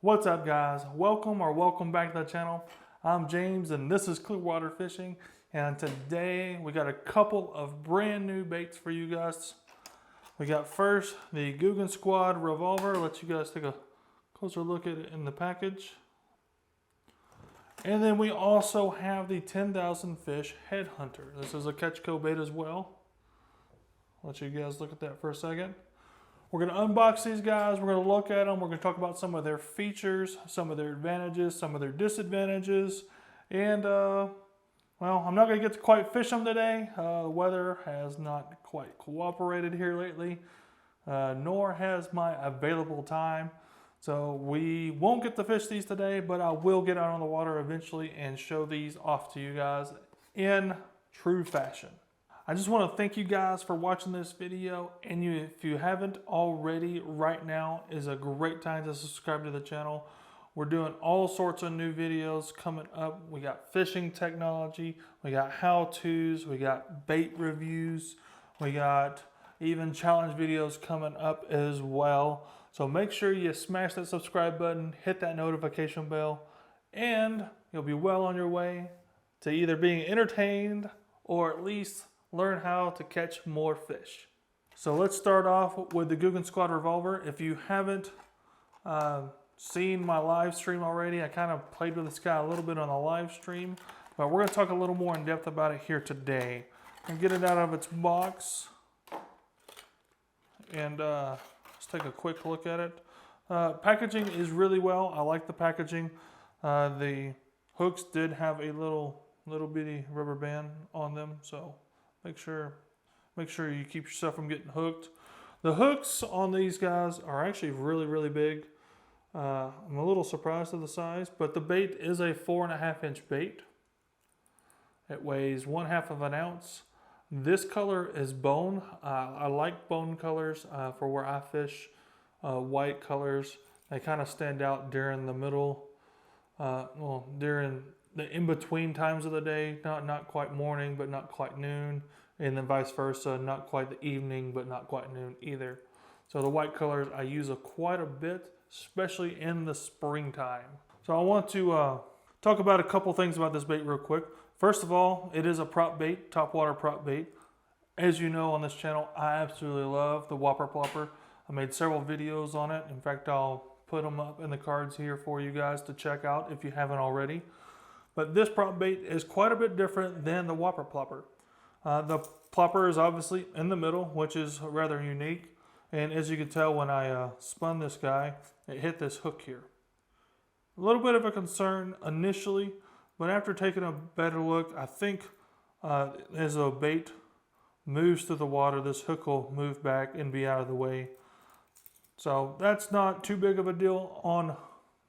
What's up, guys? Welcome back to the channel. I'm James and this is Clearwater Fishing, and today we got a couple of brand new baits for you guys. We got first the Googan Squad Revolver. Let you guys take a closer look at it in the package. And then we also have the 10,000 Fish Headhunter. This is a Catch-Co bait as well. Let you guys look at that for a second. We're going to unbox these guys, we're going to look at them, we're going to talk about some of their features, some of their advantages, some of their disadvantages, and well, I'm not going to get to quite fish them today. The weather has not quite cooperated here lately, nor has my available time, so we won't get to fish these today, but I will get out on the water eventually and show these off to you guys in true fashion. I just want to thank you guys for watching this video, and if you haven't already, right now is a great time to subscribe to the channel. We're doing all sorts of new videos coming up. We got fishing technology, we got how-tos, we got bait reviews, we got even challenge videos coming up as well. So make sure you smash that subscribe button, hit that notification bell, and you'll be well on your way to either being entertained or at least learn how to catch more fish. So let's start off with the Googan Squad Revolver. If you haven't seen my live stream already, I kind of played with this guy a little bit on the live stream, but we're going to talk a little more in depth about it here today. And get it out of its box, and let's take a quick look at it. Packaging is really well. I like the packaging. The hooks did have a little bitty rubber band on them, so make sure you keep yourself from getting hooked. The hooks on these guys are actually really big. I'm a little surprised at the size, but the bait is a 4.5-inch bait. It weighs 1/2 ounce. This color is bone. I like bone colors for where I fish. White colors, they kind of stand out during the middle, during the in-between times of the day, not quite morning, but not quite noon, and then vice versa, not quite the evening, but not quite noon either. So the white colors I use quite a bit, especially in the springtime. So I want to talk about a couple things about this bait real quick. First of all, it is a prop bait, topwater prop bait. As you know on this channel, I absolutely love the Whopper Plopper. I made several videos on it. In fact, I'll put them up in the cards here for you guys to check out if you haven't already. But this prop bait is quite a bit different than the Whopper Plopper. The plopper is obviously in the middle, which is rather unique. And as you can tell, when I spun this guy, it hit this hook here. A little bit of a concern initially, but after taking a better look, I think as the bait moves through the water, this hook will move back and be out of the way. So that's not too big of a deal on,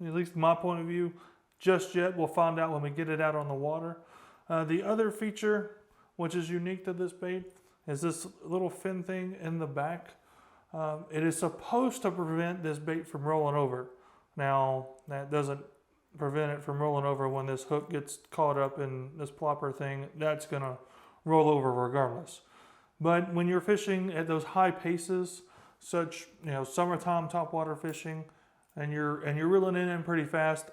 at least my point of view, just yet. We'll find out when we get it out on the water. The other feature, which is unique to this bait, is this little fin thing in the back. It is supposed to prevent this bait from rolling over. Now, that doesn't prevent it from rolling over when this hook gets caught up in this plopper thing. That's going to roll over regardless. But when you're fishing at those high paces, such, summertime topwater fishing, and you're reeling it in pretty fast,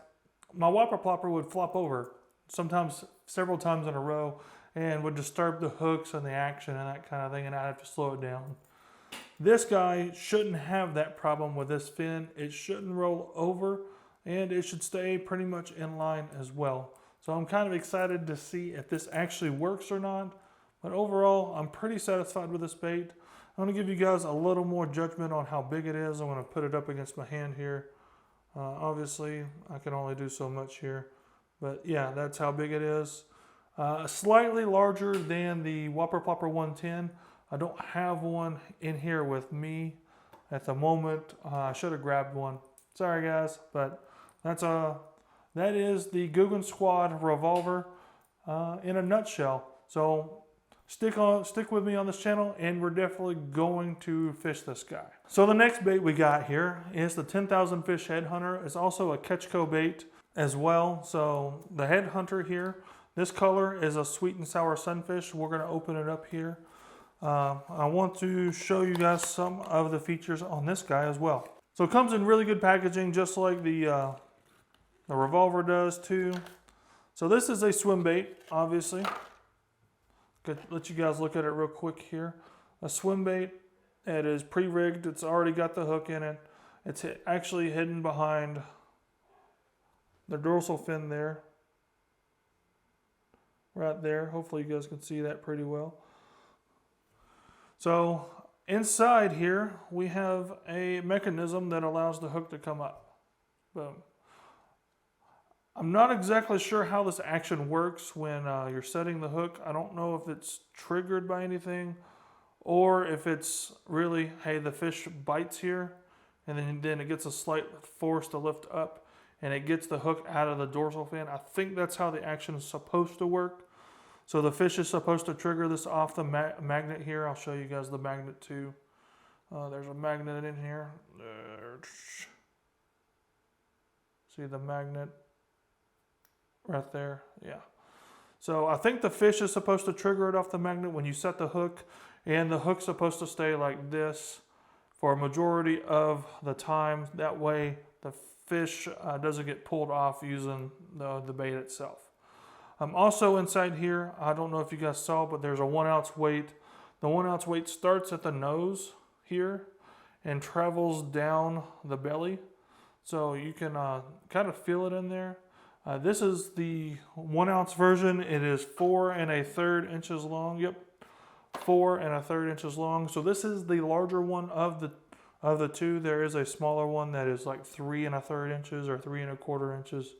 my Whopper Plopper would flop over, sometimes several times in a row, and would disturb the hooks and the action and that kind of thing, and I'd have to slow it down. This guy shouldn't have that problem with this fin. It shouldn't roll over, and it should stay pretty much in line as well. So I'm kind of excited to see if this actually works or not, but overall, I'm pretty satisfied with this bait. I'm going to give you guys a little more judgment on how big it is. I'm going to put it up against my hand here. Obviously, I can only do so much here, but yeah, that's how big it is. Slightly larger than the Whopper Plopper 110. I don't have one in here with me at the moment. I should have grabbed one. Sorry guys, but that is the Googan Squad Revolver in a nutshell. So stick with me on this channel, and we're definitely going to fish this guy. So the next bait we got here is the 10,000 Fish Headhunter. It's also a Catch-Co bait as well. So the Headhunter here, this color is a sweet and sour sunfish. We're going to open it up here. I want to show you guys some of the features on this guy as well. So it comes in really good packaging, just like the Revolver does too. So this is a swim bait, obviously. Could let you guys look at it real quick here. A swim bait. It is pre-rigged. It's already got the hook in it. It's actually hidden behind the dorsal fin there. Right there. Hopefully you guys can see that pretty well. So inside here we have a mechanism that allows the hook to come up. Boom. I'm not exactly sure how this action works when you're setting the hook. I don't know if it's triggered by anything or if it's really, hey, the fish bites here and then it gets a slight force to lift up and it gets the hook out of the dorsal fin. I think that's how the action is supposed to work. So the fish is supposed to trigger this off the magnet here. I'll show you guys the magnet too. There's a magnet in here. See the magnet right there? Yeah. So I think the fish is supposed to trigger it off the magnet when you set the hook, and the hook's supposed to stay like this for a majority of the time. That way the fish doesn't get pulled off using the bait itself. Also inside here, I don't know if you guys saw, but there's a 1 ounce weight. The 1 ounce weight starts at the nose here and travels down the belly. So you can kind of feel it in there. This is the 1 ounce version. It is 4 1/3 inches long. Yep, 4 1/3 inches long. So this is the larger one of the two. There is a smaller one that is like 3 1/3 inches or 3 1/4 inches.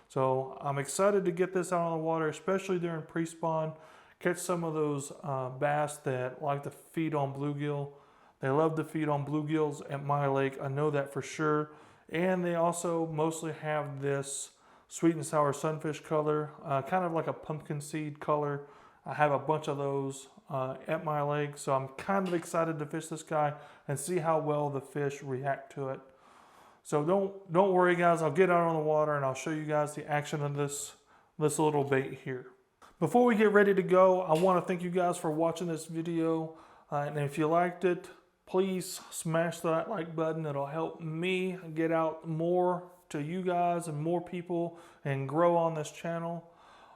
So I'm excited to get this out on the water, especially during pre-spawn. Catch some of those bass that like to feed on bluegill. They love to feed on bluegills at my lake. I know that for sure. And they also mostly have this sweet and sour sunfish color, kind of like a pumpkin seed color. I have a bunch of those at my lake, so I'm kind of excited to fish this guy and see how well the fish react to it. So don't worry guys, I'll get out on the water and I'll show you guys the action of this little bait here. Before we get ready to go, I want to thank you guys for watching this video. And if you liked it, please smash that like button. It'll help me get out more to you guys and more people and grow on this channel.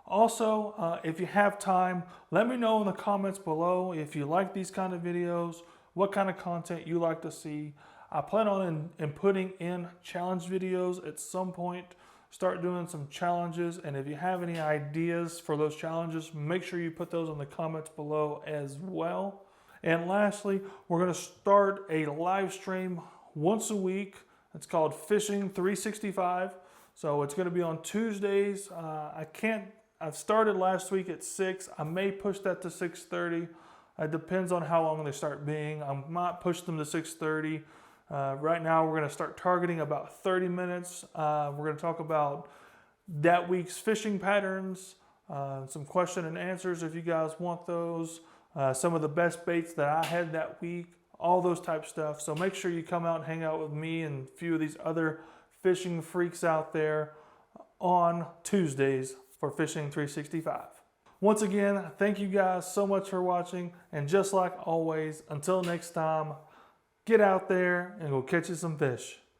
Also, if you have time, let me know in the comments below if you like these kind of videos, what kind of content you like to see. I plan on putting in challenge videos at some point, start doing some challenges, and if you have any ideas for those challenges, make sure you put those in the comments below as well. And lastly, we're going to start a live stream once a week. It's called Fishing 365. So it's going to be on Tuesdays. I started last week at 6. I may push that to 6:30. It depends on how long they start being. I might push them to 6:30. Right now we're going to start targeting about 30 minutes. We're going to talk about that week's fishing patterns, some question and answers if you guys want those, some of the best baits that I had that week, all those type stuff. So make sure you come out and hang out with me and a few of these other fishing freaks out there on Tuesdays for Fishing 365. Once again, thank you guys so much for watching, and just like always, until next time, get out there and go catch you some fish.